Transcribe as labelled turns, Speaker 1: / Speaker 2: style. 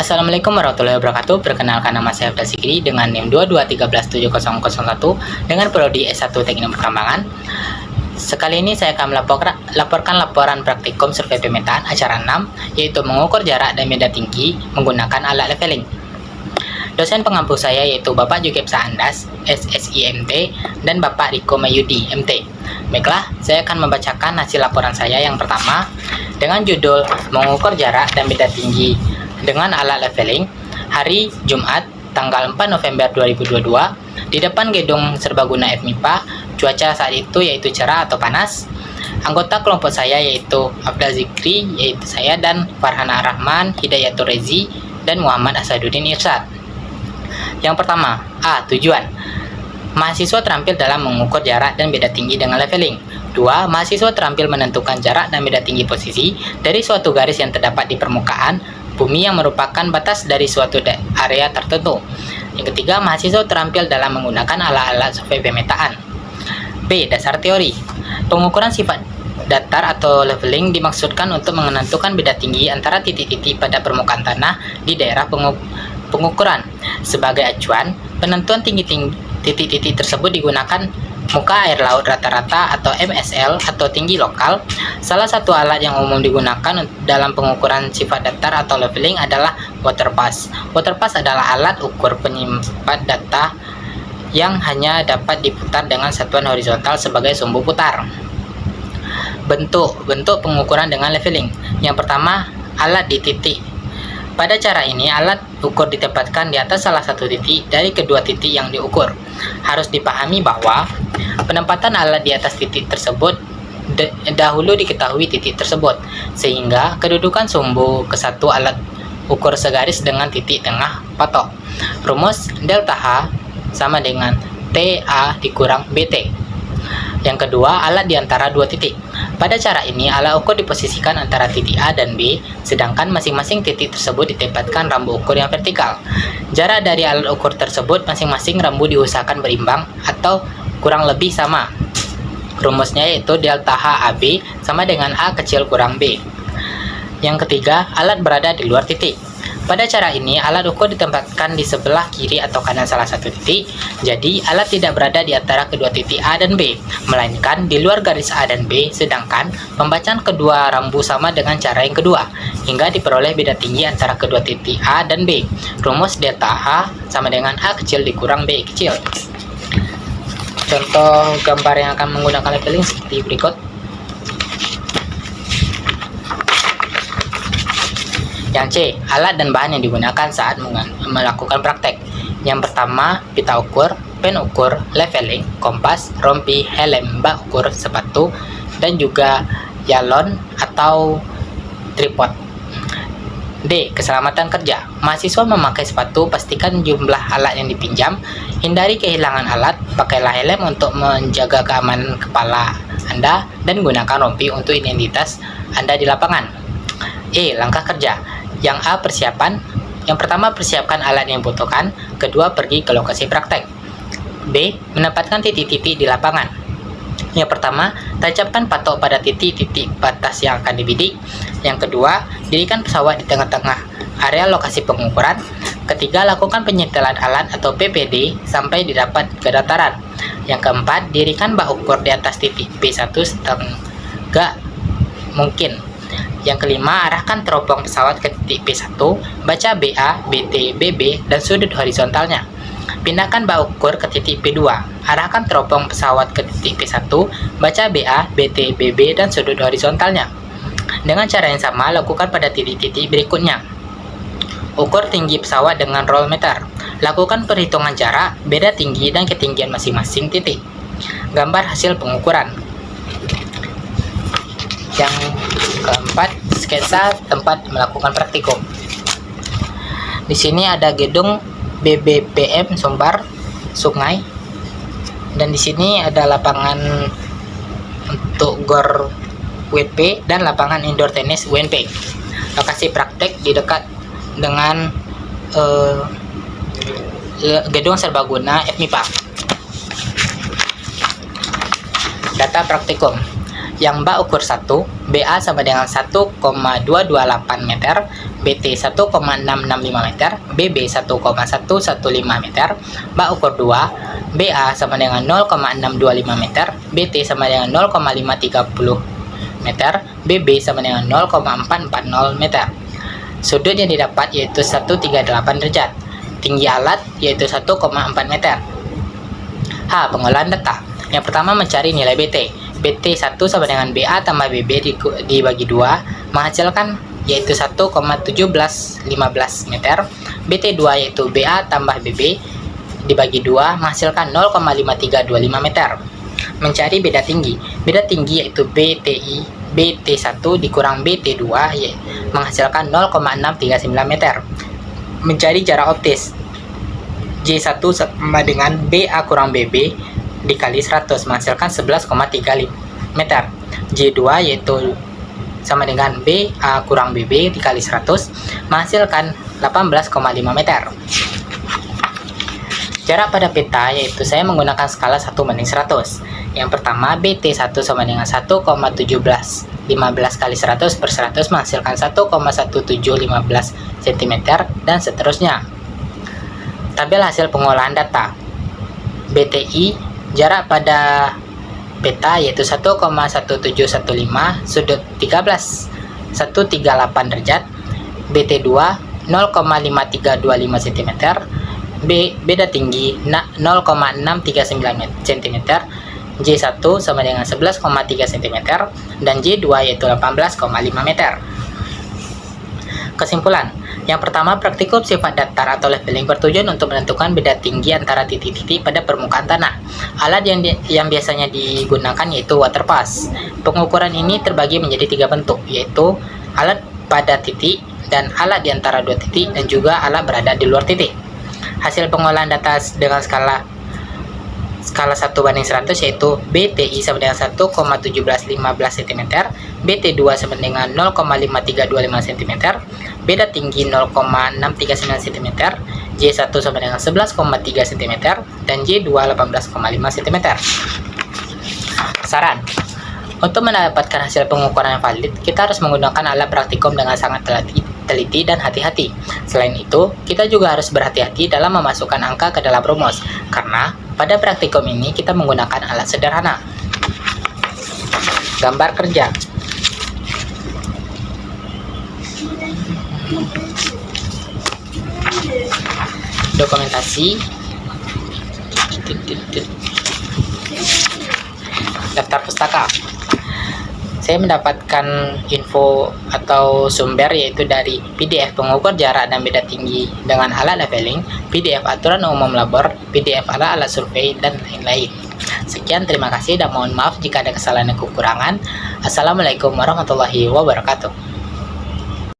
Speaker 1: Assalamualaikum warahmatullahi wabarakatuh. Perkenalkan, nama saya Abdul Sikri dengan NIM 22137001 dengan prodi S1 Teknik Pertambangan. Sekali ini saya akan laporkan laporan praktikum survei pemetaan acara 6, yaitu mengukur jarak dan medan tinggi menggunakan alat leveling. Dosen pengampu saya yaitu Bapak Jukepsa Andas, SSIMT, dan Bapak Riko Mayudi, MT. Baiklah, saya akan membacakan hasil laporan saya yang pertama dengan judul mengukur jarak dan medan tinggi dengan alat leveling hari Jumat tanggal 4 November 2022 di depan gedung serbaguna FMIPA. Cuaca saat itu yaitu cerah atau panas. Anggota kelompok saya yaitu Abdul Zikri, yaitu saya, dan Farhana Rahman, Hidayatul Rezi, dan Muhammad Asaduddin Irsyad. Yang pertama, A. Tujuan. Mahasiswa terampil dalam mengukur jarak dan beda tinggi dengan leveling. 2. Mahasiswa terampil menentukan jarak dan beda tinggi posisi dari suatu garis yang terdapat di permukaan bumi yang merupakan batas dari suatu area tertentu. Yang ketiga, mahasiswa terampil dalam menggunakan alat-alat survei pemetaan. B. Dasar teori. Pengukuran sifat datar atau leveling dimaksudkan untuk menentukan beda tinggi antara titik-titik pada permukaan tanah di daerah pengukuran. Sebagai acuan, penentuan tinggi titik-titik tersebut digunakan muka air laut rata-rata atau MSL atau tinggi lokal. Salah satu alat yang umum digunakan dalam pengukuran sifat datar atau leveling adalah water pass. Water pass adalah alat ukur penyimpan data yang hanya dapat diputar dengan satuan horizontal sebagai sumbu putar. Bentuk pengukuran dengan leveling. Yang pertama, alat di titik. Pada cara ini, alat ukur ditempatkan di atas salah satu titik dari kedua titik yang diukur. Harus dipahami bahwa penempatan alat di atas titik tersebut dahulu diketahui titik tersebut, sehingga kedudukan sumbu kesatu alat ukur segaris dengan titik tengah patok. Rumus delta H sama dengan TA dikurang BT. Yang kedua, alat di antara dua titik. Pada cara ini, alat ukur diposisikan antara titik A dan B, sedangkan masing-masing titik tersebut ditempatkan rambu ukur yang vertikal. Jarak dari alat ukur tersebut masing-masing rambu diusahakan berimbang atau kurang lebih sama. Rumusnya yaitu delta H AB sama dengan A kecil kurang B. Yang ketiga, alat berada di luar titik. Pada cara ini, alat ukur ditempatkan di sebelah kiri atau kanan salah satu titik. Jadi, alat tidak berada di antara kedua titik A dan B, melainkan di luar garis A dan B, sedangkan pembacaan kedua rambu sama dengan cara yang kedua, hingga diperoleh beda tinggi antara kedua titik A dan B. Rumus delta H sama dengan A kecil dikurang B kecil. Contoh gambar yang akan menggunakan leveling seperti berikut. Yang C, alat dan bahan yang digunakan saat melakukan praktek. Yang pertama, pita ukur, pen ukur, leveling, kompas, rompi, helm, bak ukur, sepatu, dan juga galon atau tripod. D. Keselamatan kerja. Mahasiswa memakai sepatu, pastikan jumlah alat yang dipinjam, hindari kehilangan alat, pakailah helm untuk menjaga keamanan kepala Anda, dan gunakan rompi untuk identitas Anda di lapangan. E. Langkah kerja. Yang A, persiapan. Yang pertama, persiapkan alat yang dibutuhkan. Kedua, pergi ke lokasi praktek. B. Menempatkan titik-titik di lapangan. Yang pertama, tancapkan patok pada titik-titik batas yang akan dibidik. Yang kedua, dirikan pesawat di tengah-tengah area lokasi pengukuran. Ketiga, lakukan penyetelan alat atau PPD sampai didapat ke dataran. Yang keempat, dirikan bak ukur di atas titik B1 setengah mungkin. Yang kelima, arahkan teropong pesawat ke titik P1, baca BA, BT, BB, dan sudut horizontalnya. Pindahkan bak ukur ke titik P2, arahkan teropong pesawat ke titik P1, baca BA, BT, BB, dan sudut horizontalnya. Dengan cara yang sama, lakukan pada titik-titik berikutnya. Ukur tinggi pesawat dengan roll meter. Lakukan perhitungan jarak, beda tinggi, dan ketinggian masing-masing titik. Gambar hasil pengukuran. Yang keempat, sketsa tempat melakukan praktikum. Di sini ada gedung BBPM Sumbar Sungai, dan di sini ada lapangan untuk GOR WP dan lapangan indoor tenis UNP. Lokasi praktek di dekat dengan gedung serbaguna FMIPA. Data praktikum. Yang bak ukur 1, BA sama dengan 1,228 meter, BT 1,665 meter, BB 1,115 meter. Bak ukur 2, BA sama dengan 0,625 meter, BT sama dengan 0,530 meter, BB sama dengan 0,440 meter. Sudut yang didapat yaitu 138 derajat. Tinggi alat yaitu 1,4 meter. H. Pengolahan data. Yang pertama mencari nilai BT. BT 1 sama dengan BA tambah BB dibagi 2 menghasilkan yaitu 1,1715 meter. BT 2 yaitu BA tambah BB dibagi 2 menghasilkan 0,5325 meter. Mencari beda tinggi. Beda tinggi yaitu BT1 dikurang BT2 menghasilkan 0,639 meter. Mencari jarak optis. J1 sama dengan BA kurang BB dikali 100 menghasilkan 11,35 meter. J2 yaitu sama dengan BA kurang BB dikali 100 menghasilkan 18,5 meter. Jarak pada peta yaitu saya menggunakan skala 1:100. Yang pertama BT1 sama dengan 1,1715 kali 100 per 100 menghasilkan 1,1715 cm dan seterusnya. Tabel hasil pengolahan data. BTI jarak pada peta yaitu 1,1715 sudut 138 derajat. BT2 0,5325 cm. Beda tinggi 0,639 cm. J1 sama dengan 11,3 cm dan J2 yaitu 18,5 meter. Kesimpulan. Yang pertama, praktikum sifat datar atau leveling bertujuan untuk menentukan beda tinggi antara titik-titik pada permukaan tanah. Alat yang biasanya digunakan yaitu water pass. Pengukuran ini terbagi menjadi 3 bentuk, yaitu alat pada titik dan alat di antara 2 titik dan juga alat berada di luar titik. Hasil pengolahan data dengan skala 1:100 yaitu BTI sama dengan 1,1715 cm, BT2 sama dengan 0,5325 cm, beda tinggi 0,639 cm, J1 sama dengan 11,3 cm, dan J2 18,5 cm. Saran. Untuk mendapatkan hasil pengukuran yang valid, kita harus menggunakan alat praktikum dengan sangat teliti dan hati-hati. Selain itu, kita juga harus berhati-hati dalam memasukkan angka ke dalam rumus, karena pada praktikum ini kita menggunakan alat sederhana. Gambar kerja. Dokumentasi. Daftar pustaka. Saya mendapatkan info atau sumber yaitu dari PDF pengukur jarak dan beda tinggi dengan alat leveling, PDF aturan umum labor, PDF alat survei, dan lain-lain. Sekian, terima kasih dan mohon maaf jika ada kesalahan dan kekurangan. Assalamualaikum warahmatullahi wabarakatuh.